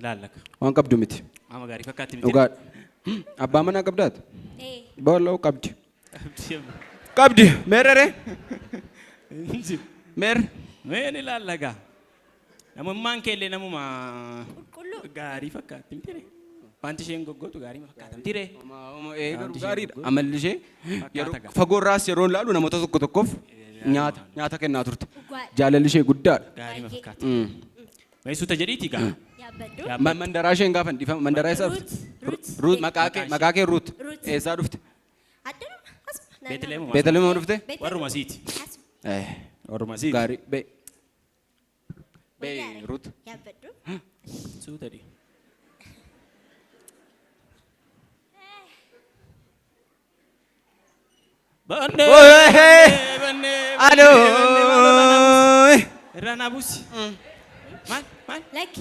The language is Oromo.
ilaalaka waan qabdu miti ama gaarii fakkaatti miti dhugaa abbaa manaa qabdaat booloo qabdi meerere meer meen ilaalaka namummaan keellee namuma gaarii fakkaatti miti wanti isheen goggootu gaarii fakkaata miti gaariidha amalli ishee fagoorraas yeroo ilaalu namoota tokko tokkoof nyaata kennaa turte jaalalli ishee guddaadha gaarii fakkaata meessuuta jedhiiti gaa mandaraa isheen gaafa dhiifama mandaraa isaa dhufte ruut maqaa kee ruut eessaa dhufte beetleema dhufte warruma siiti warruma siiti gaarii bee ruut suuta dhi bande alo rana busi mal Like.